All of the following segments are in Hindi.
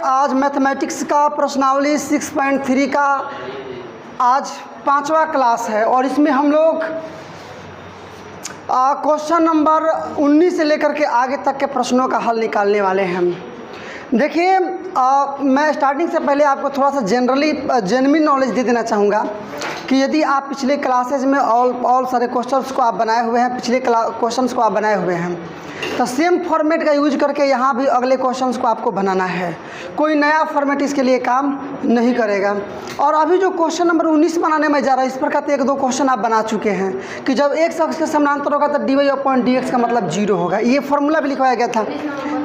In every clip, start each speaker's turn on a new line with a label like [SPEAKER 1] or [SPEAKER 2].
[SPEAKER 1] आज मैथमेटिक्स का प्रश्नावली 6.3 का आज 5वां क्लास है और इसमें हम लोग क्वेश्चन नंबर 19 से लेकर के आगे तक के प्रश्नों का हल निकालने वाले हैं। देखिए मैं स्टार्टिंग से पहले आपको थोड़ा सा जेन्युइन नॉलेज दे देना चाहूँगा कि यदि आप पिछले क्लासेज में ऑल सारे क्वेश्चंस को आप बनाए हुए हैं, पिछले क्वेश्चंस को आप बनाए हुए हैं, तो सेम फॉर्मेट का यूज करके यहाँ भी अगले क्वेश्चंस को आपको बनाना है। कोई नया फॉर्मेट इसके लिए काम नहीं करेगा। और अभी जो क्वेश्चन नंबर 19 बनाने में जा रहा है, इस पर का 1-2 क्वेश्चन आप बना चुके हैं कि जब एक शख्स के समानांतर होगा तो dy/dx का मतलब 0 होगा। ये फार्मूला भी लिखवाया गया था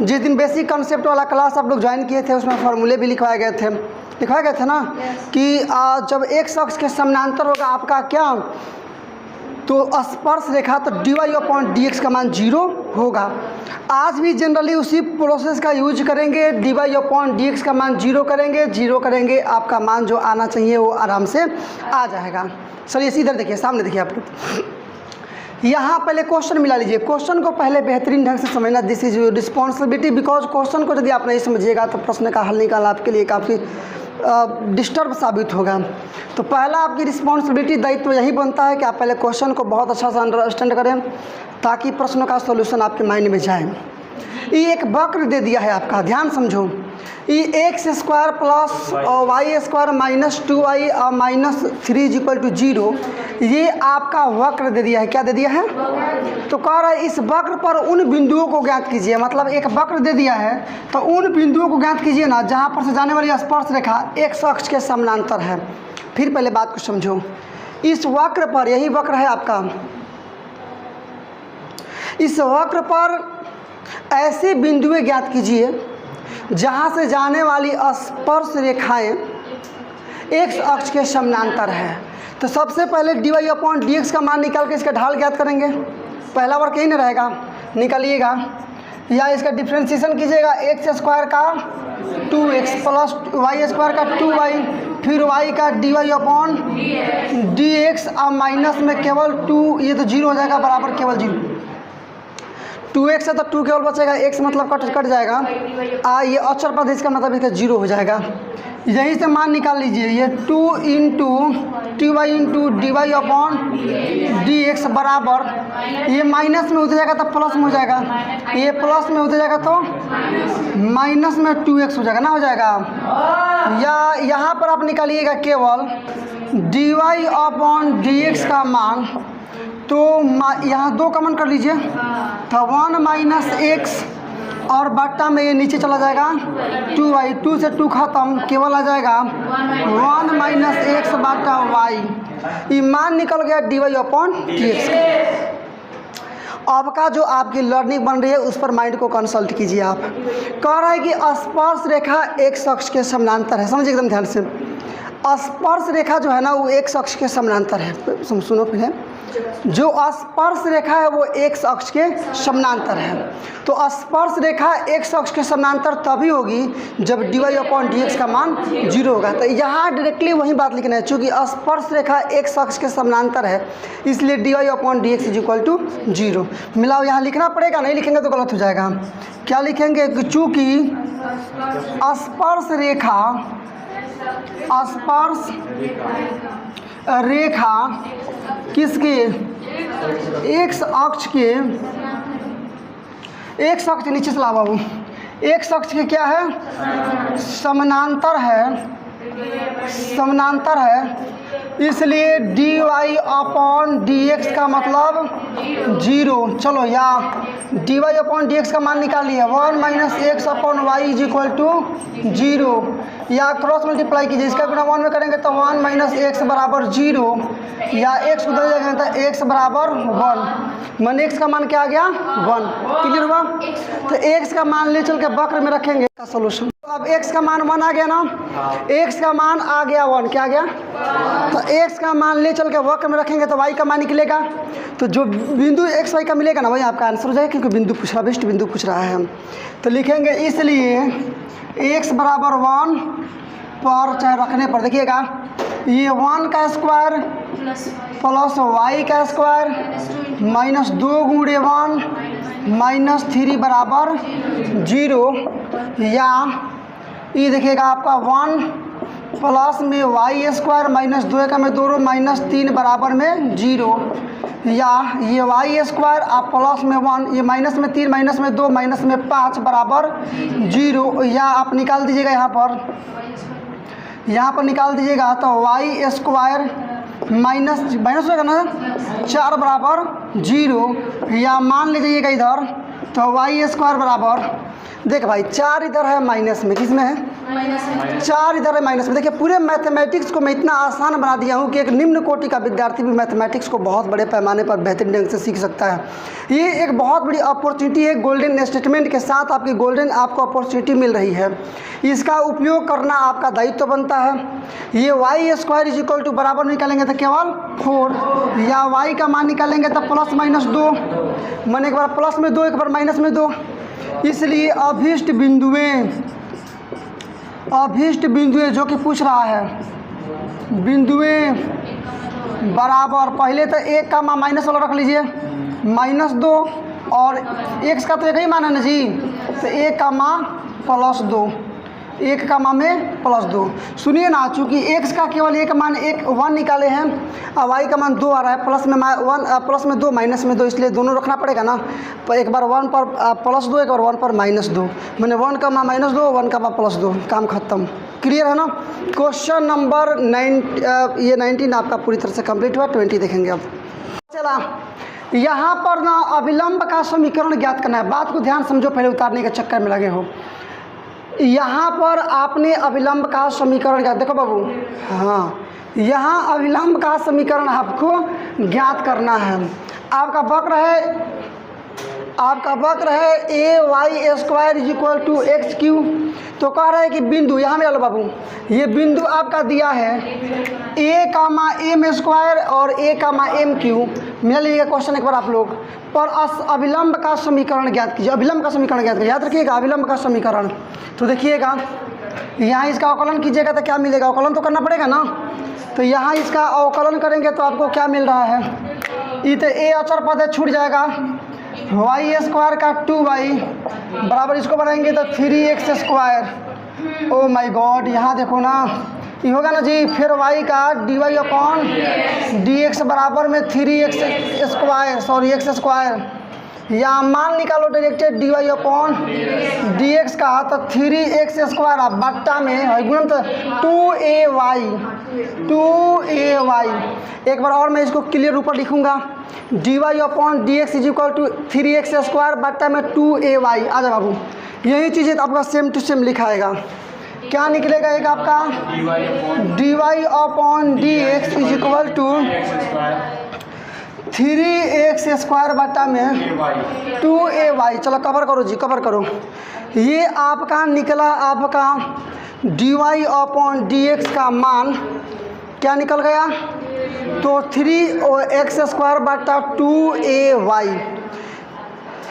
[SPEAKER 1] जिस दिन बेसिक कॉन्सेप्ट वाला क्लास आप लोग ज्वाइन किए थे, उसमें फार्मूले भी लिखवाए गए थे, लिखवाया गया था ना कि जब एक शख्स के समानांतर होगा आपका क्या, तो स्पर्श रेखा तो dy/dx का मान 0 होगा। आज भी जनरली उसी प्रोसेस का यूज करेंगे, dy/dx का मान 0 करेंगे, आपका मान जो आना चाहिए वो आराम से आ जाएगा। चलिए इधर देखिए, सामने देखिए आप लोग। यहाँ पहले क्वेश्चन मिला लीजिए। क्वेश्चन को पहले बेहतरीन ढंग से समझना, this is your responsibility, because question को यदि आप नहीं समझिएगा तो प्रश्न का हल निकालना आपके लिए काफ़ी डिस्टर्ब साबित होगा। तो पहला आपकी रिस्पॉन्सिबिलिटी, दायित्व यही बनता है कि आप पहले क्वेश्चन को बहुत अच्छा से अंडरस्टैंड करें ताकि प्रश्नों का सॉल्यूशन आपके माइंड में जाए। ये एक वक्र दे दिया है आपका, ध्यान समझो। ये x² plus y² minus 2y और माइनस 3 = 0, ये आपका वक्र दे दिया है। क्या दे दिया है? तो कह रहा है इस वक्र पर उन बिंदुओं को ज्ञात कीजिए। मतलब एक वक्र दे दिया है तो उन बिंदुओं को ज्ञात कीजिए ना जहाँ पर से जाने वाली स्पर्श रेखा एक अक्ष के समानांतर है। फिर पहले बात को समझो। इस वक्र पर, यही वक्र है आपका, इस वक्र पर ऐसे बिंदुएं ज्ञात कीजिए जहाँ से जाने वाली स्पर्श रेखाएं एक अक्ष के समानांतर है। तो सबसे पहले dy/dx का मान निकाल के इसका ढाल ज्ञात करेंगे। पहला वर्क यही ना रहेगा, निकालिएगा या इसका डिफ्रेंशिएशन कीजिएगा। x² का 2x प्लस y² का 2y, फिर y का dy/dx और माइनस में केवल 2, ये तो 0 हो जाएगा, बराबर केवल 0। 2x है तो 2 केवल बचेगा, x मतलब कट जाएगा। ये अक्षर पद, इसका मतलब इसका 0 हो जाएगा। यहीं से मान निकाल लीजिए। ये 2 × dy/dx बराबर, ये माइनस में उतर जाएगा तो प्लस में हो जाएगा, ये प्लस में उतर जाएगा तो माइनस में 2x हो जाएगा ना, हो जाएगा। या यहाँ पर आप निकालिएगा केवल dy/dx का मान, तो यहाँ 2 कॉमन कर लीजिए तो 1 - x और बट्टा में ये नीचे चला जाएगा 2y, 2 से 2 खत्म, केवल आ जाएगा 1 - x बट्टा y। ये मान निकल गया dy/dx। अब का जो आपकी लर्निंग बन रही है उस पर माइंड को कंसल्ट कीजिए। आप कह रहा है कि स्पर्श रेखा एक अक्ष के समानांतर है। समझिए एकदम ध्यान से, स्पर्श रेखा जो है ना वो एक अक्ष के समानांतर है। सुनो फिर, जो स्पर्श रेखा है वो एक अक्ष के समानांतर है। तो स्पर्श रेखा एक अक्ष के समानांतर तभी होगी जब dy/dx का मान 0 होगा। तो यहाँ डायरेक्टली वही बात लिखना है, चूँकि स्पर्श रेखा एक अक्ष के समानांतर है इसलिए dy/dx = 0। मिलाओ, यहाँ लिखना पड़ेगा, नहीं लिखेंगे तो गलत हो जाएगा। क्या लिखेंगे कि चूँकि स्पर्श रेखा किसके, एक अक्ष के, एक अक्ष नीचे से लावा, एक अक्ष के क्या है, समानांतर है, इसलिए dy/dx का मतलब 0। चलो या dy/dx का मान निकाल लिया, 1 - x/y = 0, या क्रॉस मल्टीप्लाई कीजिए। इसका गुणा 1 में करेंगे तो 1 - x बराबर 0, या x उधर जाएगा तो x बराबर 1, मन x का मान क्या आ गया 1। क्लियर हुआ? तो x का मान ले चल के वक्र में रखेंगे का सोल्यूशन। अब x का मान 1 आ गया ना, x का मान आ गया 1, क्या आ गया, तो x का मान ले चल के वक्र में रखेंगे तो y का मान निकलेगा। तो जो बिंदु x y का मिलेगा ना वही आपका आंसर हो जाएगा, क्योंकि बिंदु पूछ रहा, बेस्ट बिंदु पूछ रहा है हम। तो लिखेंगे इसलिए x बराबर 1 पर, चाहे रखने पर देखिएगा, ये 1 का स्क्वायर प्लस y का स्क्वायर माइनस 2 × 1 -3 बराबर 0, या ये देखिएगा आपका 1 प्लस में वाई स्क्वायर माइनस 2 का में 2 माइनस 3 बराबर में 0, या ये वाई स्क्वायर आप प्लस में 1, ये माइनस में 3 माइनस में 2 माइनस में 5 बराबर 0, या आप निकाल दीजिएगा यहाँ पर निकाल दीजिएगा तो वाई स्क्वायर माइनस होगा ना 4 बराबर 0, या मान लीजिएगा इधर तो वाई स्क्वायर बराबर, देख भाई 4 इधर है माइनस में, किस में है 4 इधर है माइनस में। देखिए पूरे मैथमेटिक्स को मैं इतना आसान बना दिया हूँ कि एक निम्न कोटि का विद्यार्थी भी मैथमेटिक्स को बहुत बड़े पैमाने पर बेहतरीन ढंग से सीख सकता है। ये एक बहुत बड़ी अपॉर्चुनिटी है, गोल्डन स्टेटमेंट के साथ आपकी गोल्डन आपको अपॉर्चुनिटी मिल रही है, इसका उपयोग करना आपका दायित्व बनता है। ये y square is equal to बराबर निकालेंगे तो केवल 4, या वाई का मान निकालेंगे तो प्लस माइनस 2, मैंने एक बार प्लस में 2 एक बार माइनस में 2, इसलिए अभीष्ट बिंदुएं जो कि पूछ रहा है, बिंदुएं बराबर, पहले तो 1 का मान माइनस वाला रख लीजिए -2, और x का तो एक ही मान है ना जी, तो 1 का मान +2, 1 का मान में +2। सुनिए ना, चूँकि x का केवल एक मान 1 निकाले हैं और y का मान 2 आ रहा है, प्लस में 2 माइनस में 2, इसलिए दोनों रखना पड़ेगा ना। एक बार 1 पर +2, एक बार 1 पर -2, मैंने 1 का मान -2, 1 का मान +2, काम खत्म। क्लियर है ना। क्वेश्चन नंबर 19 आपका पूरी तरह से कंप्लीट हुआ। 20 देखेंगे अब। चला, यहाँ पर ना अविलंब का समीकरण ज्ञात करना है। बात को ध्यान समझो, पहले उतारने के चक्कर में लगे हो। यहाँ पर आपने अविलंब का समीकरण ज्ञात, देखो बाबू, हाँ, यहाँ अविलंब का समीकरण आपको ज्ञात करना है। आपका वक्र है A Y square is equal to X Q. तो कह रहे हैं कि बिंदु, यहाँ में लो बाबू, ये बिंदु आपका दिया है ए कामा एम स्क्वायर और ए कामा एम क्यू। मिला लीजिएगा क्वेश्चन एक बार आप लोग, पर अविलंब का समीकरण ज्ञात कीजिए। अविलंब का समीकरण ज्ञात कीजिए, याद रखिएगा अविलंब का समीकरण। तो देखिएगा, यहाँ इसका अवकलन कीजिएगा तो क्या मिलेगा, अवकलन तो करना पड़ेगा ना। तो यहाँ इसका अवकलन करेंगे तो आपको क्या मिल रहा है, ये तो ए अचर पद है, छूट जाएगा। वाई स्क्वायर का 2y बराबर, इसको बनाएंगे तो 3x square. Oh my God, यहाँ देखो ना, ये होगा ना जी। फिर y का dy अपॉन dx बराबर में 3x square, sorry x square, या मान निकालो डायरेक्टेड dy अपॉन dx का, तो 3x स्क्वायर आप बट्टा में गुणन तो 2ay। एक बार और मैं इसको क्लियर ऊपर लिखूंगा, dy upon dx is equal to 3x square बट्टा में 2ay। आ जाए बाबू, यही चीज़ें तो आपका सेम टू सेम लिखाएगा। क्या निकलेगा, एक आपका dy upon dx is equal to 3x square बट्टा में 2ay। चलो कवर करो जी, कवर करो। ये आपका निकला, आपका dy अपॉन dx का मान क्या निकल गया, तो 3x स्क्वायर बट्टा 2ay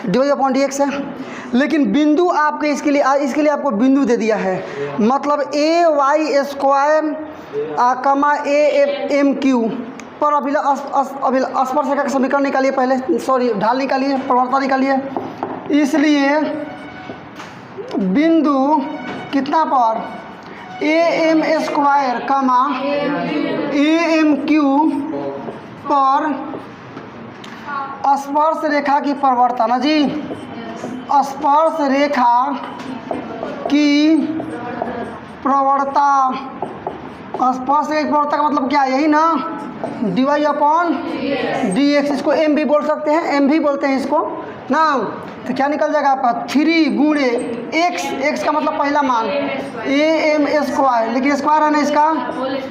[SPEAKER 1] dy अपॉन dx है। लेकिन बिंदु आपके इसके लिए आपको बिंदु दे दिया है, मतलब ए वाई स्क्वायर कमा ए एम क्यू पर स्पर्श रेखा का समीकरण निकालिए पहले, सॉरी ढाल निकालिए, प्रवणता निकालिए। इसलिए बिंदु कितना पर ए एम स्क्वायर कमा ए एम क्यू पर स्पर्श रेखा की प्रवणता ना जी, स्पर्श रेखा की प्रवणता। स्पर्श रेखा की प्रवणता का मतलब क्या है, यही ना, dy अपॉन dx। इसको m भी बोल सकते हैं, m भी बोलते हैं इसको ना। तो क्या निकल जाएगा आपका 3 गुणे x का मतलब पहला मान ए एम स्क्वायर, लेकिन स्क्वायर है ना इसका,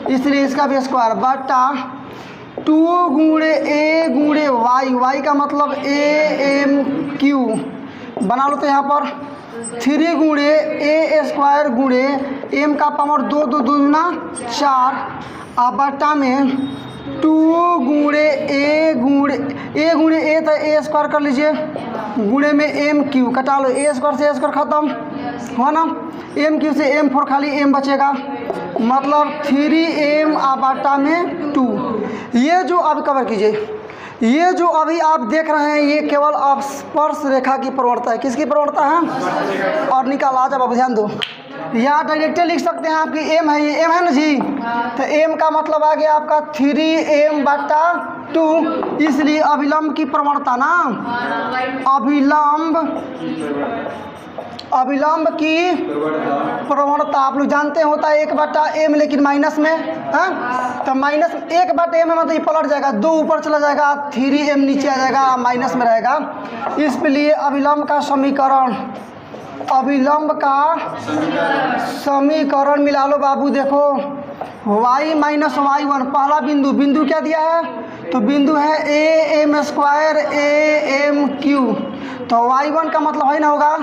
[SPEAKER 1] इसलिए इसका भी स्क्वायर बटा 2 गुणे a गुणे y का मतलब ए एम क्यू। बना लो तो यहाँ पर 3 गुणे ए स्क्वायर गुणे एम का पावर 2 दूना 4 और बट्टा में 2 गुणे ए गुणे ए तो ए स्क्वायर कर लीजिए, गुणे में एम क्यू कटा लो, ए स्क्वायर से ए स्क्वायर खत्म हुआ ना, एम क्यू से एम 4 खाली एम बचेगा, मतलब 3m बट्टा में 2। ये जो अब कवर कीजिए, ये जो अभी आप देख रहे हैं ये केवल स्पर्श रेखा की प्रवणता है। किसकी प्रवणता है, और निकाल आ जाओ, ध्यान दो, या डायरेक्टली लिख सकते हैं आपकी एम है, ये एम है ना जी, तो एम का मतलब आ गया आपका 3m/2, इसलिए अभिलंब की प्रवणता ना, अभिलंब की प्रवणता आप लोग जानते हैं होता है 1/m, लेकिन माइनस में, हाँ, तो माइनस 1/m है मतलब ये पलट जाएगा, 2 ऊपर चला जाएगा, 3m नीचे आ जाएगा, माइनस में रहेगा। इसलिए अभिलंब का समीकरण मिला लो बाबू। देखो y - y1 पहला बिंदु क्या दिया है, तो बिंदु है am² am3, तो y1 का मतलब है ना होगा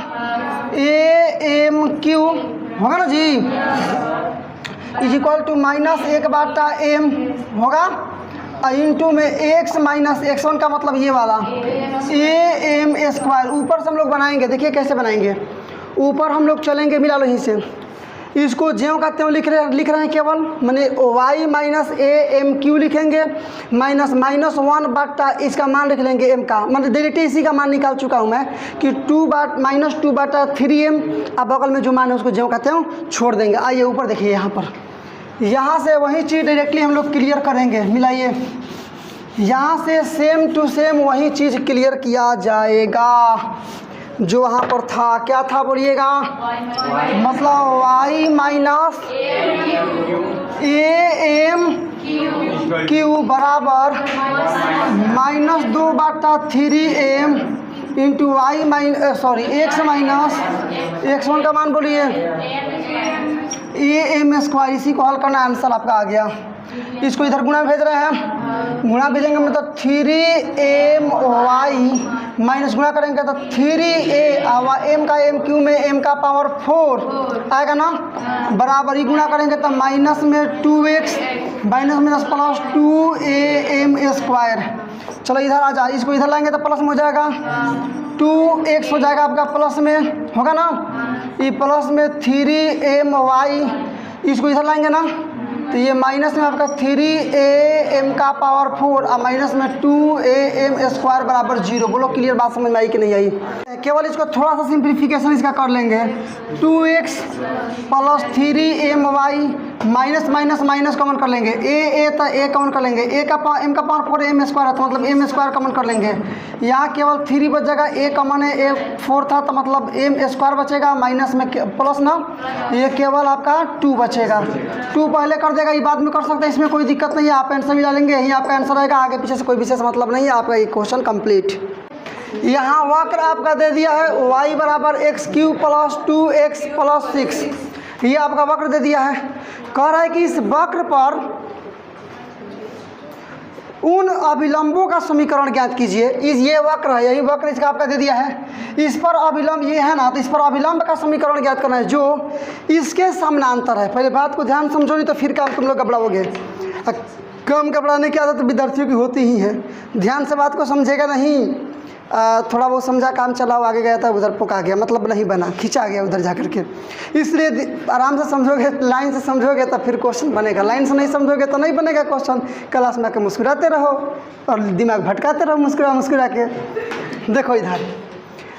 [SPEAKER 1] am3 होगा ना जी, इक्वल टू -1/m होगा, इंटू में x - x1 का मतलब ये वाला am²। ऊपर से हम लोग बनाएंगे, देखिए कैसे बनाएंगे, ऊपर हम लोग चलेंगे, मिला लो यहीं से, इसको ज्यों का त्यों लिख रहे हैं केवल, माने y - am3 लिखेंगे, -1 इसका मान लिख लेंगे m का, मतलब डायरेक्ट इसी का मान निकाल चुका हूँ मैं कि -2/3m, अब बगल में जो मान है उसको ज्यों का त्यों छोड़ देंगे। आइए ऊपर देखिए, यहाँ से वही चीज़ डायरेक्टली हम लोग क्लियर करेंगे, मिलाइए, यहाँ से सेम टू सेम वही चीज़ क्लियर किया जाएगा जो वहाँ पर था। क्या था बोलिएगा, मतलब y - am3 बराबर -2/3m इंटू x -x1 का मान बोलिए am²। इसी को हल करना, आंसर आपका आ गया। इसको इधर गुणा भेज रहे हैं, गुणा भेजेंगे मतलब 3my माइनस गुणा करेंगे तो 3a, m का m3 में m का पावर 4 आएगा ना, बराबर ही गुणा करेंगे तो माइनस में 2x माइनस प्लस 2am²। चलो इधर आ जा, इसको इधर लाएंगे तो प्लस में हो जाएगा, 2x हो जाएगा आपका प्लस में, होगा ना, ये प्लस में 3my, इसको इधर लाएंगे ना तो ये माइनस में आपका 3am का पावर 4 और माइनस में 2am² बराबर 0। बोलो क्लियर बात समझ में आई कि नहीं आई? केवल इसको थोड़ा सा सिंप्लीफिकेशन इसका कर लेंगे, 2x plus 3my minus minus minus common कर लेंगे, तो a कॉमन कर लेंगे, m का पावर 4 m² है तो मतलब m² कॉमन कर लेंगे, यहाँ केवल 3 बच जाएगा, a कॉमन है, a 4 था तो मतलब m² बचेगा, माइनस में प्लस ना, ये केवल आपका 2 बचेगा, 2 पहले कर देगा, ये बाद में कर सकते हैं, इसमें कोई दिक्कत नहीं है, आप आंसर भी डालेंगे, यही आपका आंसर रहेगा, आगे पीछे से कोई विशेष मतलब नहीं है, आपका ये क्वेश्चन कंप्लीट। यहाँ वक्र आपका दे दिया है y बराबर x³ प्लस 2x प्लस 6, ये आपका वक्र दे दिया है। कह रहा है कि इस वक्र पर उन अभिलंबों का समीकरण ज्ञात कीजिए। ये वक्र है, यही वक्र इसका आपका दे दिया है, इस पर अभिलंब ये है ना, तो इस पर अभिलंब का समीकरण ज्ञात करना है जो इसके समानांतर है। पहले बात को ध्यान समझो, नहीं तो फिर काम तुम लोग गबड़ाओगे। कम गबड़ाने की आदत विद्यार्थियों की होती ही है, ध्यान से बात को समझेगा नहीं, थोड़ा बहुत समझा काम चलाओ, आगे गया था उधर पुका गया, मतलब नहीं बना, खींचा गया उधर जा कर के। इसलिए आराम से समझोगे, लाइन से समझोगे तो फिर क्वेश्चन बनेगा, लाइन से नहीं समझोगे तो नहीं बनेगा क्वेश्चन। क्लास में आकर मुस्कुराते रहो और दिमाग भटकाते रहो मुस्कुरा के। देखो इधर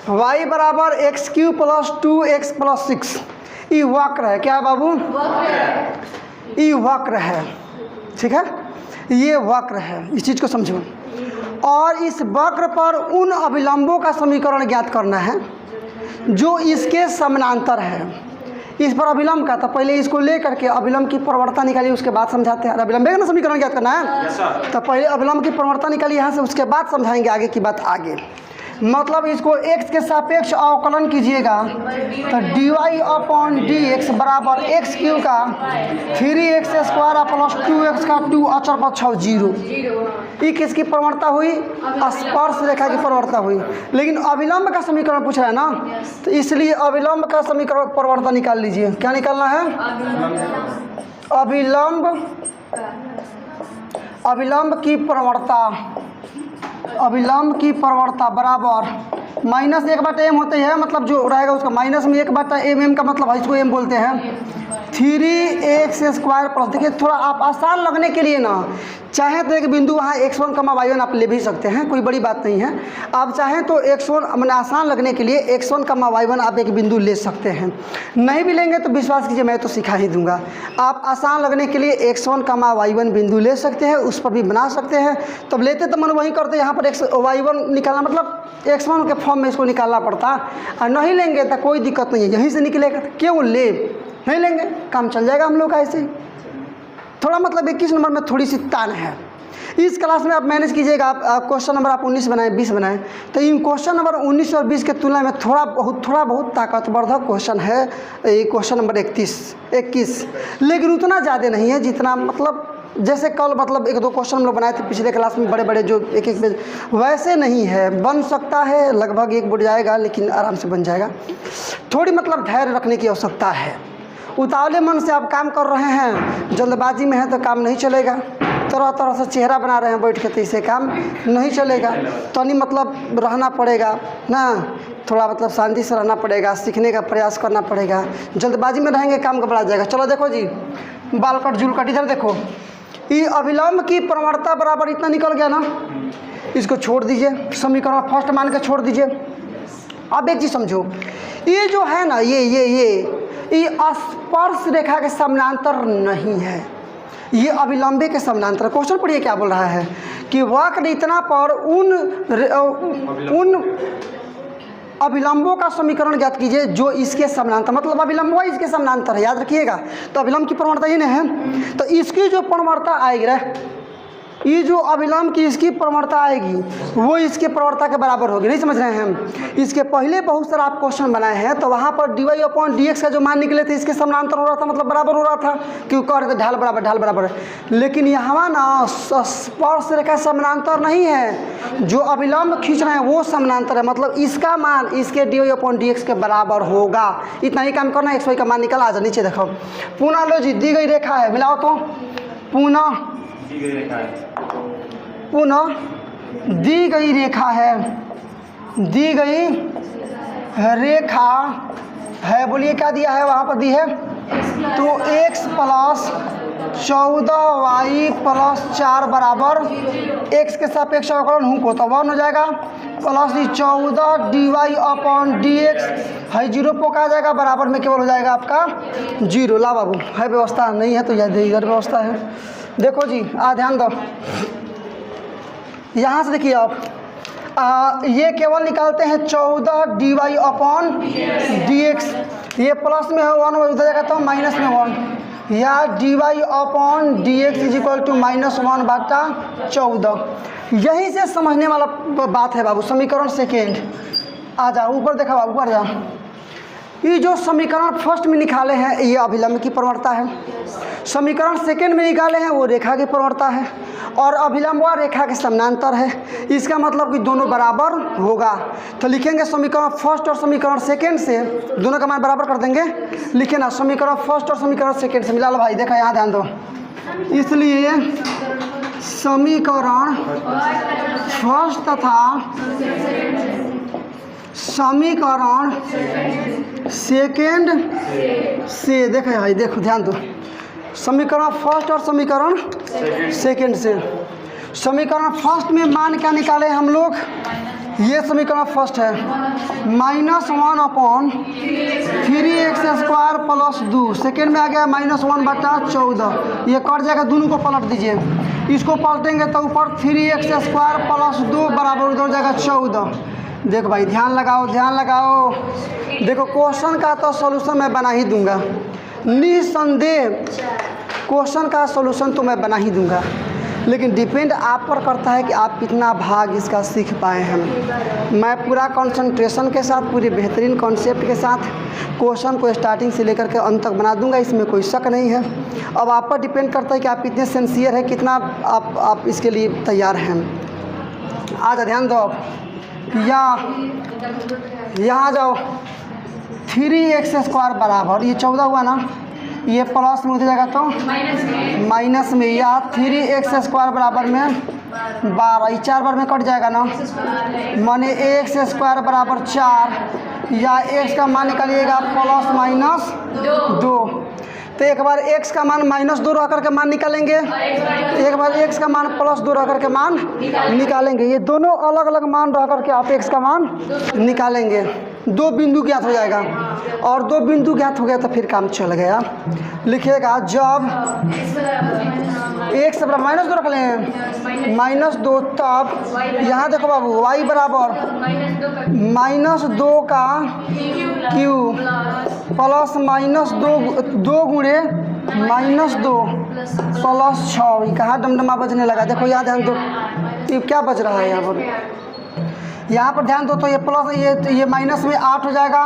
[SPEAKER 1] y बराबर x³ प्लस 2x प्लस 6, ये वक्र है। क्या है बाबू? ये वक्र है, ठीक है, ये वक्र है, इस चीज़ को समझो। और इस वक्र पर उन अभिलंबों का समीकरण ज्ञात करना है जो इसके समानांतर है। इस पर अभिलंब का, तो पहले इसको ले करके अभिलंब की प्रवणता निकालिए, उसके बाद समझाते हैं। अभिलंब का ना समीकरण ज्ञात करना है, तो पहले अभिलंब की प्रवणता निकालिए यहाँ से, उसके बाद समझाएंगे आगे की बात आगे। मतलब इसको x के सापेक्ष अवकलन कीजिएगा तो dy/dx बराबर x³ का 3x² प्लस 2x का 2 अचर पर 6 0। ये किसकी प्रवणता हुई? स्पर्श रेखा की प्रवणता हुई। लेकिन अभिलंब का समीकरण पूछ रहा है ना, तो इसलिए अभिलंब का समीकरण प्रवणता निकाल लीजिए। क्या निकालना है? अभिलंब की प्रवणता, अभिलंब की प्रवणता बराबर माइनस 1/m होते हैं, मतलब जो रहेगा उसका माइनस में 1/m का मतलब है, इसको m बोलते हैं 3x² प्लस। देखिए थोड़ा आप आसान लगने के लिए ना चाहें तो एक बिंदु वहाँ x1, y1 आप ले भी सकते हैं, कोई बड़ी बात नहीं है। आप चाहें तो x1 मैंने आसान लगने के लिए x1, y1 आप एक बिंदु ले सकते हैं। नहीं भी लेंगे तो विश्वास कीजिए मैं तो सिखा ही दूंगा। आप आसान लगने के लिए x1, y1 बिंदु ले सकते हैं, उस पर भी बना सकते हैं। तब लेते तो मन वही करते, यहाँ पर y1 निकालना मतलब x1 के फॉर्म में इसको निकालना पड़ता, और नहीं लेंगे तो कोई दिक्कत नहीं है, यहीं से निकलेगा। क्यों ले नहीं लेंगे, काम चल जाएगा हम लोग का ऐसे ही। थोड़ा मतलब 21 नंबर में थोड़ी सी तान है। इस क्लास में आप मैनेज कीजिएगा। आप क्वेश्चन नंबर आप 19 बनाएं, 20 बनाएं, तो इन क्वेश्चन नंबर 19 और 20 के तुलना में थोड़ा बहुत ताकतवर्धक क्वेश्चन है ये क्वेश्चन नंबर 21। लेकिन उतना ज़्यादा नहीं है जितना मतलब जैसे कल मतलब 1-2 क्वेश्चन हम लोग बनाए थे पिछले क्लास में, बड़े जो एक पेज, वैसे नहीं है। बन सकता है, लगभग 1 बुढ़ जाएगा, लेकिन आराम से बन जाएगा। थोड़ी मतलब धैर्य रखने की आवश्यकता है। उतावले मन से आप काम कर रहे हैं, जल्दबाजी में है तो काम नहीं चलेगा। तरह से चेहरा बना रहे हैं बैठ के, तो इससे काम नहीं चलेगा। तो नहीं मतलब रहना पड़ेगा ना, थोड़ा मतलब शांति से रहना पड़ेगा, सीखने का प्रयास करना पड़ेगा। जल्दबाजी में रहेंगे काम गड़बड़ा जाएगा। चलो देखो जी, बाल कट जूल कट, इधर देखो, ये अभिलंब की प्रवणता बराबर इतना निकल गया ना, इसको छोड़ दीजिए, समीकरण फर्स्ट मान के छोड़ दीजिए। अब एक चीज़ समझो, ये जो है ना ये स्पर्श रेखा के समानांतर नहीं है, ये अभिलंबे के समानांतर। क्वेश्चन पढ़िए क्या बोल रहा है कि वक्र इतना पर उन अभिलंबों का समीकरण ज्ञात कीजिए जो इसके समानांतर, मतलब अभिलंब इसके समानांतर है, याद रखिएगा। तो अभिलंब की प्रवणता ही नहीं है, तो इसकी जो प्रवणता आएगी रे, ये जो अभिलंब की इसकी प्रवणता आएगी वो इसके प्रवणता के बराबर होगी। नहीं समझ रहे हैं हम? इसके पहले बहुत सारा आप क्वेश्चन बनाए हैं, तो वहाँ पर dy/dx का जो मान निकले थे इसके समानांतर हो रहा था, मतलब बराबर हो रहा था, क्योंकि कह रहे थे ढाल बराबर। लेकिन यहाँ ना स्पर्श रेखा समानांतर नहीं है, जो अभिलंब खींच रहे हैं वो समानांतर है, मतलब इसका मान इसके dy/dx के बराबर होगा। इतना ही काम करना, xy का मान निकल आ जा। नीचे देखो, पुनः लो जी, दी गई रेखा है, मिलाओ तो, पुनः दी गई रेखा है, बोलिए क्या दिया है वहाँ पर दी है, तो x + 14y + 4 बराबर x के सापेक्ष अवकलन हूँ को तो 1 हो जाएगा, प्लस 14 dy/dx है, 0 पोका आ जाएगा, बराबर में केवल हो जाएगा आपका 0। ला बाबू, है व्यवस्था, नहीं है तो इधर व्यवस्था है। देखो जी, ध्यान दो, यहाँ से देखिए आप, ये केवल निकालते हैं 14 dy/dx, ये प्लस में है 1, उधर जाएगा तो माइनस में 1, या dy/dx = -1/14। यहीं से समझने वाला बात है बाबू। समीकरण सेकेंड आ जाओ, ऊपर देखा बाबू, ऊपर जाओ। ये जो समीकरण फर्स्ट में निकाले हैं ये अभिलंब की प्रवणता है, समीकरण सेकेंड में निकाले हैं वो रेखा की प्रवणता है, और अभिलंब रेखा के समानांतर है। इसका मतलब कि दोनों बराबर होगा। तो लिखेंगे समीकरण फर्स्ट और समीकरण सेकेंड से दोनों का मान बराबर कर देंगे। लिखे ना, समीकरण फर्स्ट और समीकरण सेकेंड से मिला लो भाई। देखा, यहाँ ध्यान दो, इसलिए समीकरण फर्स्ट तथा समीकरण सेकेंड से, देखो भाई, देखो ध्यान दो, समीकरण फर्स्ट और समीकरण सेकेंड से। समीकरण फर्स्ट में मान क्या निकाले हम लोग, ये समीकरण फर्स्ट है, -1/3x² + 2। सेकेंड में आ गया -1/14, ये कट जाएगा, दोनों को पलट दीजिए। इसको पलटेंगे तो ऊपर 3x² + 2 बराबर उधर जाएगा 14। देखो भाई, ध्यान लगाओ। देखो, क्वेश्चन का तो सॉल्यूशन मैं बना ही दूंगा, निसंदेह क्वेश्चन का सॉल्यूशन तो मैं बना ही दूंगा, लेकिन डिपेंड आप पर करता है कि आप कितना भाग इसका सीख पाए हैं। मैं पूरा कंसंट्रेशन के साथ, पूरी बेहतरीन कॉन्सेप्ट के साथ क्वेश्चन को स्टार्टिंग से लेकर के अंत तक बना दूंगा, इसमें कोई शक नहीं है। अब आप पर डिपेंड करता है कि आप कितने सिंसियर हैं, कितना आप इसके लिए तैयार हैं। आज ध्यान दो, यहाँ जाओ, 3x² बराबर, ये 14 हुआ ना, ये प्लस में हो जाएगा तो माइनस में, या 3x² बराबर में 12, ये 4 बार में कट जाएगा ना, माने एक्स स्क्वायर बराबर 4, या एक्स का मान निकालिएगा प्लस माइनस 2। तो एक बार x का मान -2 रह करके मान निकालेंगे, एक बार x का मान +2 रह करके मान निकालेंगे। ये दोनों अलग अलग मान रह करके आप x का मान निकालेंगे। 2 बिंदु ज्ञात हो जाएगा, और 2 बिंदु ज्ञात हो गया तो फिर काम चल गया। लिखिएगा जब x बराबर -2 रख लें, -2, तब यहाँ देखो बाबू y बराबर -2 का क्यू प्लस -2 गुणे -2 प्लस 6। कहाँ डमडमा बजने लगा, देखो यहाँ ध्यान दो, ये क्या बज रहा है यहाँ पर ध्यान दो। तो ये प्लस ये माइनस में 8 हो जाएगा,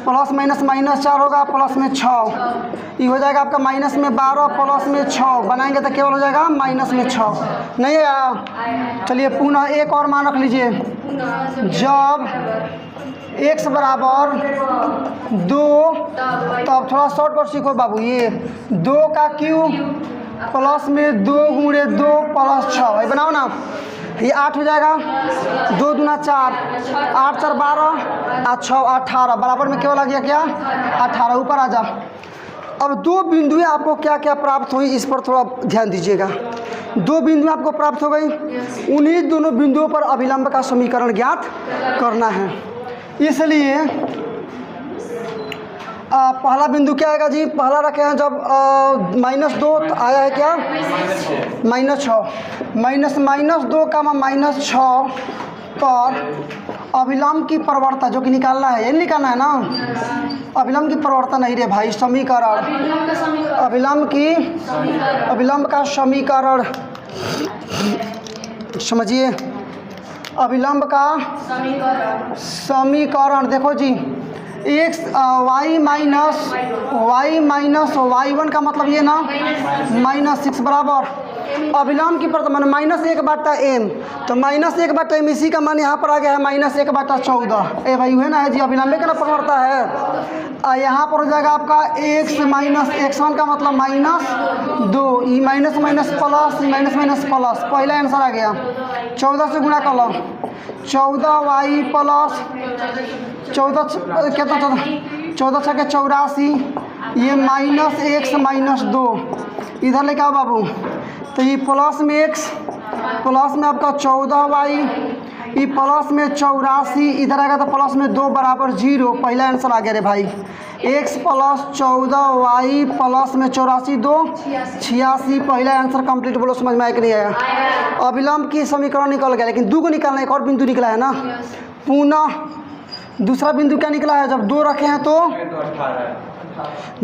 [SPEAKER 1] प्लस -4 होगा, प्लस में 6, ये हो जाएगा आपका माइनस में 12 प्लस में 6 बनाएंगे तो केवल हो जाएगा माइनस में 6। नहीं है, चलिए पुनः एक और मान रख लीजिए। जब x बराबर 2, तब थोड़ा शॉर्टकट सीखो बाबू, ये 2 का क्यू प्लस में 2 गुणे 2 प्लस 6, ये बनाओ ना, ये 8 हो जाएगा, 2 दूना 4, 8 4 12, 8 6 18, बराबर में केवल आ गया क्या 18। ऊपर आ जा। अब 2 बिंदुएं आपको क्या क्या प्राप्त हुई, इस पर थोड़ा ध्यान दीजिएगा। 2 बिंदुएं आपको प्राप्त हो गई, उन्हीं दोनों बिंदुओं पर अभिलंब का समीकरण ज्ञात करना है। इसलिए पहला बिंदु क्या आएगा जी, पहला रखे हैं जब -2 तो आया है क्या -6, -2 का -6 पर अभिलंब की प्रवणता जो कि निकालना है, ये निकालना है ना, अभिलंब की प्रवणता नहीं रे भाई, समीकरण, अभिलंब का समीकरण समझिए, अभिलंब का समीकरण देखो जी, x y माइनस y1 का मतलब ये ना -6 बराबर अभिलंब की प्रवणता माने -1/m, तो -1/m, इसी का मान यहाँ पर आ गया है -1/14। ए भाई हुए ना है जी, अभिलंब का ना प्रवणता है। यहाँ पर हो जाएगा आपका x माइनस x1 का मतलब -2, ई minus minus plus, minus minus plus, पहला आंसर आ गया। 14 से गुणा कर लो, 14y प्लस 14 कितना 14 6 के 84, ये -x -2 इधर लेके आओ बाबू, तो ये प्लस में x प्लस में आपका 14y, ये प्लस में 84 इधर आएगा तो प्लस में 2 बराबर 0, पहला आंसर आ गया रे भाई। x प्लस 14y प्लस में 84 2 86, पहला आंसर कंप्लीट। बोलो समझ में आया कि नहीं आया? अभिलंब की समीकरण निकल गया, लेकिन 2 को निकालना, एक और बिंदु निकला है ना। पुनः दूसरा बिंदु क्या निकला है, जब 2 रखे हैं तो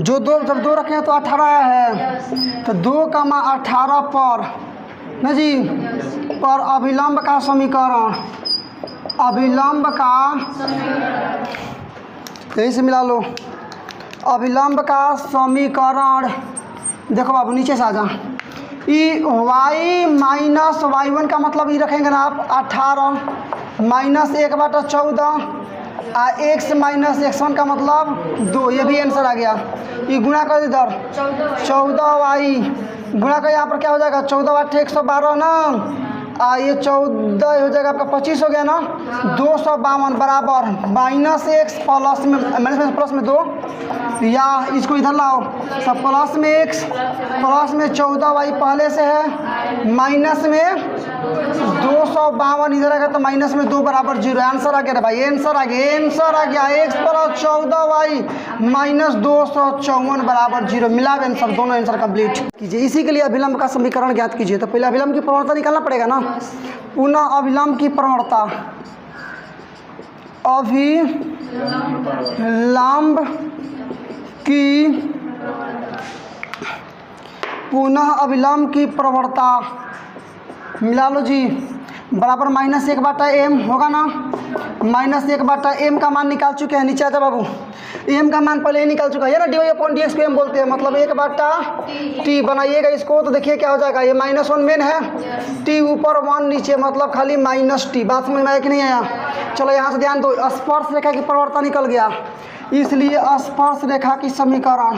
[SPEAKER 1] जब 2 रखे हैं तो 18 आया है, तो 2 का 18 पर ना जी, पर अभिलंब का समीकरण, अभिलंब का यही से मिला लो, अभिलंब का समीकरण देखो बाबू नीचे से आ जा, ई y माइनस y1 का मतलब ये रखेंगे ना आप 18 माइनस 1/14, x माइनस x1 का मतलब 2, ये भी आंसर आ गया। ये गुणा कर इधर 14y गुणा कर, यहाँ पर क्या हो जाएगा 14 8 112 ना, ये 14 हो जाएगा आपका 25 हो गया ना, 252 बराबर -x प्लस में प्लस में 2, या इसको इधर लाओ, सब प्लस में x प्लस में 14y पहले से है, माइनस में 252 इधर आएगा तो माइनस में 2 बराबर 0, आंसर आ गया भाई, आंसर आ गया x प्लस 14y माइनस 254 बराबर 0, मिला आंसर, दोनों आंसर कंप्लीट कीजिए। इसी के लिए अभिलंब का समीकरण ज्ञात कीजिए। तो पहले अभिलंब की प्रवणता निकालना पड़ेगा ना। पुनः अभिलंब की प्रवणता, अभिलंब की पुनः अभिलंब की प्रवणता मिला लो जी, बराबर -1/m होगा ना, -1/m का मान निकाल चुके हैं। नीचे आ जा बाबू, m का मान पहले ही निकाल चुका है ना, dy/dx को m बोलते हैं, मतलब 1/t बनाइएगा इसको, तो देखिए क्या हो जाएगा, ये -1 मेन है, t ऊपर 1 नीचे, मतलब खाली -t। बात समझ में आया कि नहीं आया? चलो यहाँ से ध्यान दो, स्पर्श रेखा की प्रवणता निकल गया, इसलिए स्पर्श रेखा की समीकरण,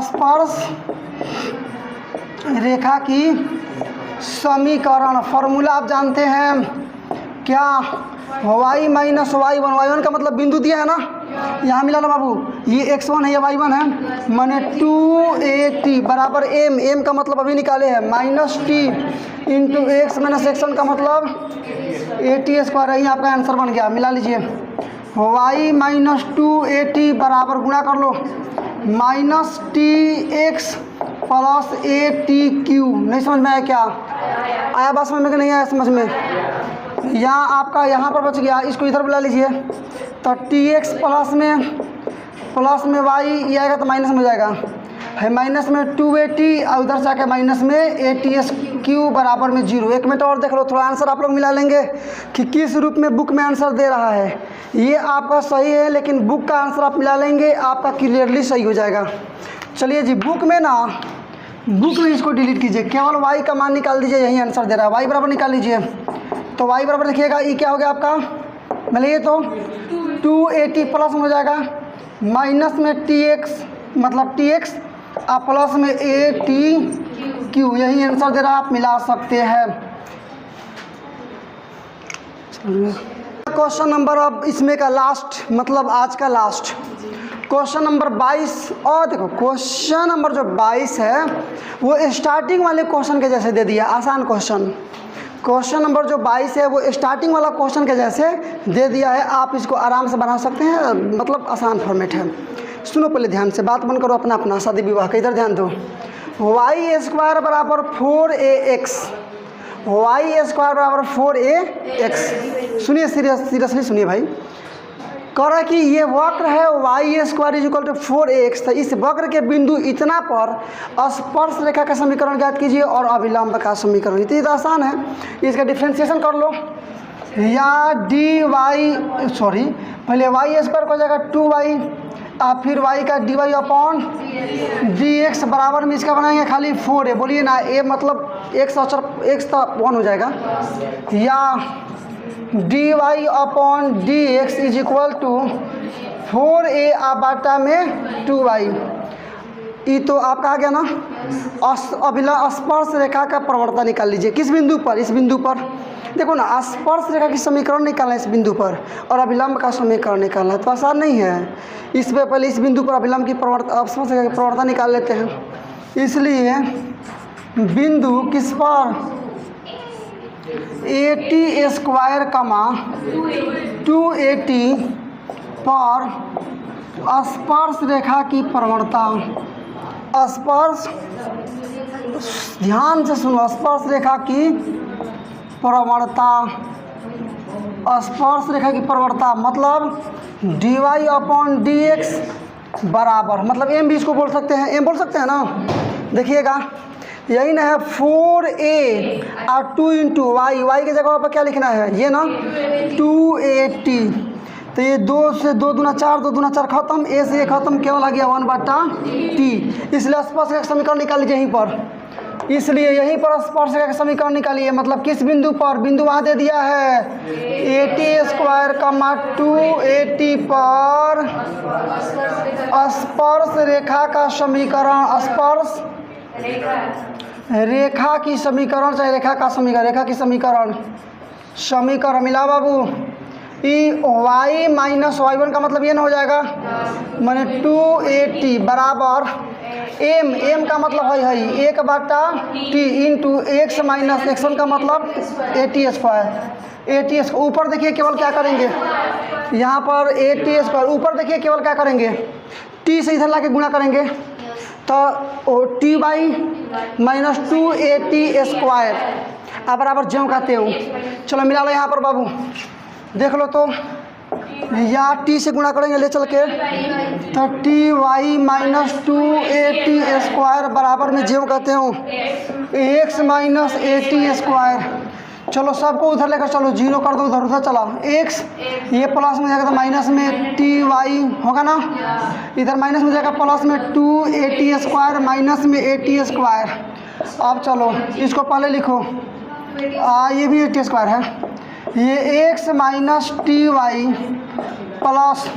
[SPEAKER 1] स्पर्श रेखा की समीकरण। फॉर्मूला आप जानते हैं क्या, y माइनस y1, y1 का मतलब बिंदु दिया है ना, यहाँ मिला ना बाबू, ये x1 है या y1 है, माने 2at बराबर m का मतलब अभी निकाले हैं minus T into x minus x1 का मतलब at² है। आपका आंसर बन गया। मिला लीजिए, y माइनस 2at बराबर गुणा कर लो minus T X plus ATQ। नहीं समझ में आया क्या? आया बात समझ में कि नहीं आया समझ में? यहाँ आपका यहाँ पर बच गया, इसको इधर बुला लीजिए, तो TX प्लस में y ये आएगा तो माइनस में हो जाएगा, है माइनस में 2AT और उधर से आके माइनस में ATSQ बराबर में 0। एक मिनट और देख लो, थोड़ा आंसर आप लोग मिला लेंगे कि किस रूप में बुक में आंसर दे रहा है। ये आपका सही है, लेकिन बुक का आंसर आप मिला लेंगे, आपका क्लियरली सही हो जाएगा। चलिए जी, बुक में इसको डिलीट कीजिए, केवल y का मान निकाल दीजिए, यही आंसर दे रहा है। y बराबर निकाल लीजिए, तो y बराबर देखिएगा, ये क्या हो गया आपका, मतलब ये तो 2AT प्लस में हो जाएगा माइनस में TX मतलब TX और प्लस में ATQ, यही आंसर दे रहा है, आप मिला सकते हैं। क्वेश्चन नंबर अब इसमें का लास्ट, मतलब आज का लास्ट क्वेश्चन नंबर 22। और देखो क्वेश्चन नंबर जो 22 है वो स्टार्टिंग वाले क्वेश्चन के जैसे दे दिया, आसान क्वेश्चन। क्वेश्चन नंबर जो 22 है वो स्टार्टिंग वाला क्वेश्चन के जैसे दे दिया है, आप इसको आराम से बना सकते हैं, मतलब आसान फॉर्मेट है। सुनो पहले ध्यान से, बात बंद करो अपना अपना शादी विवाह का, इधर ध्यान दो। y² बराबर 4ax, y² बराबर 4ax। सुनिए सीरियसली सुनिए भाई, कह रहा है कि ये वक्र है y² इक्वल टू 4ax, तो इस वक्र के बिंदु इतना पर स्पर्श रेखा का समीकरण ज्ञात कीजिए और अभिलंब का समीकरण। इतना तो आसान है, इसका डिफ्रेंशिएशन कर लो, या पहले y² हो जाएगा 2y और फिर y का dy अपॉन dx बराबर में इसका बनाएंगे खाली 4 है, बोलिए ना, a मतलब x तो 1 हो जाएगा, या dy upon dx is equal to 4a बाटा में 2y। ये तो आपका आ गया ना। स्पर्श रेखा का प्रवणता निकाल लीजिए, किस बिंदु पर, इस बिंदु पर। देखो ना, स्पर्श रेखा की समीकरण निकालना है इस बिंदु पर और अभिलंब का समीकरण निकालना है, तो आसान नहीं है। इस पे पहले इस बिंदु पर अभिलंब की प्रवणता, स्पर्श रेखा की प्रवणता निकाल लेते हैं। इसलिए बिंदु किस पर, AT² कमा 2AT पर स्पर्श रेखा की प्रवणता, स्पर्श, ध्यान से सुनो, स्पर्श रेखा की प्रवणता, स्पर्श रेखा की प्रवणता मतलब dy अपॉन dx बराबर, मतलब m भी इसको बोल सकते हैं, m बोल सकते हैं ना। देखिएगा यही ना है 4a और 2 इंटू y की जगह पर क्या लिखना है, ये ना 2AT, तो ये 2 से 2 दूना 4, 2 दूना 4 खत्म, a से a खत्म, केवल आ गया 1/t। इसलिए स्पर्श रेखा का समीकरण निकाल लीजिए यहीं पर, इसलिए यहीं पर स्पर्श रेखा का समीकरण निकालिए, मतलब किस बिंदु पर, बिंदु वहाँ दे दिया है AT² कमा 2AT पर स्पर्श रेखा का समीकरण, स्पर्श रेखा की समीकरण, चाहे रेखा का समीकरण, रेखा की समीकरण मिला बाबू। y माइनस y1 का मतलब ये ना हो जाएगा, माने 2AT बराबर m का मतलब है 1/t into x minus x1 का मतलब AT²। ऊपर देखिए केवल क्या करेंगे, यहाँ पर AT², ऊपर देखिए केवल क्या करेंगे, t से इधर लाके गुणा करेंगे, तो ty माइनस 2AT² अब बराबर ज्यों कहते हो। चलो मिला लो यहाँ पर बाबू, देख लो तो, या t से गुणा करेंगे ले चल के, तो ty माइनस 2AT² बराबर में ज्यों कहते हो x माइनस AT²। चलो सबको उधर लेकर चलो, 0 कर दो, उधर चला, x ये प्लस में जाएगा तो माइनस में ty होगा ना, इधर माइनस में जाएगा प्लस में 2AT² माइनस में AT²। अब चलो इसको पहले लिखो, ये भी AT² है, ये x minus ty plus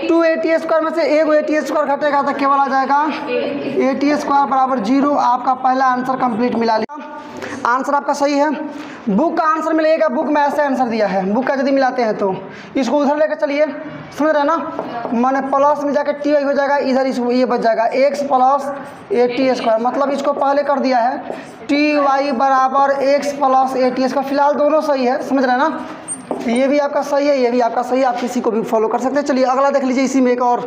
[SPEAKER 1] 2AT² में से एक AT² घटेगा तो केवल आ जाएगा AT² बराबर 0। आपका पहला आंसर कंप्लीट मिला लिया। आंसर आपका सही है। बुक का आंसर मिलेगा, बुक में ऐसे आंसर दिया है, बुक का यदि मिलाते हैं तो इसको उधर लेकर चलिए, समझ रहे हैं ना, माने प्लस में जाकर टी हो जाएगा, इधर इसको ये बच जाएगा x plus A T square, मतलब इसको पहले कर दिया है टी वाई बराबर x plus A T square. फिलहाल दोनों सही है, समझ रहे हैं ना, ये भी आपका सही है, ये भी आपका सही है, आप किसी को भी फॉलो कर सकते हैं। चलिए अगला देख लीजिए, इसी में एक और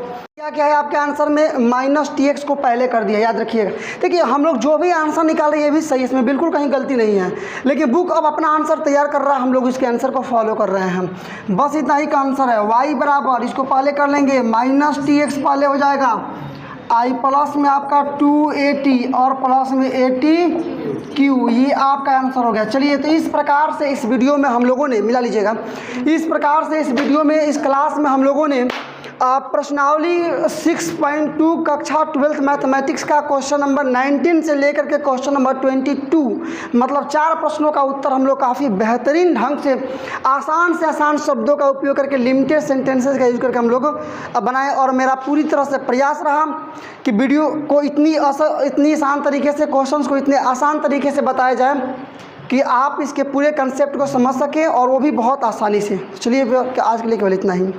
[SPEAKER 1] क्या है आपके आंसर में माइनस टी एक्स को पहले कर दिया, याद रखिएगा। देखिए हम लोग जो भी आंसर निकाल रहे हैं ये भी सही है, इसमें बिल्कुल कहीं गलती नहीं है, लेकिन बुक अब अपना आंसर तैयार कर रहा है, हम लोग इसके आंसर को फॉलो कर रहे हैं, बस इतना ही का आंसर है। वाई बराबर इसको पहले कर लेंगे, माइनस टी एक्स पहले हो जाएगा, आई प्लस में आपका 280 और प्लस में 80Q, ये आपका आंसर हो गया। चलिए तो इस प्रकार से इस वीडियो में हम लोगों ने, मिला लीजिएगा, इस प्रकार से इस वीडियो में, इस क्लास में हम लोगों ने प्रश्नावली 6.2 कक्षा 12th मैथमेटिक्स का क्वेश्चन नंबर 19 से लेकर के क्वेश्चन नंबर 22, मतलब 4 प्रश्नों का उत्तर हम लोग काफ़ी बेहतरीन ढंग से आसान शब्दों का उपयोग करके, लिमिटेड सेंटेंसेस का यूज करके हम लोग बनाए। और मेरा पूरी तरह से प्रयास रहा कि वीडियो को इतनी आसान तरीके से, क्वेश्चंस को इतने आसान तरीके से बताया जाए कि आप इसके पूरे कंसेप्ट को समझ सकें, और वो भी बहुत आसानी से। चलिए आज के लिए केवल इतना ही।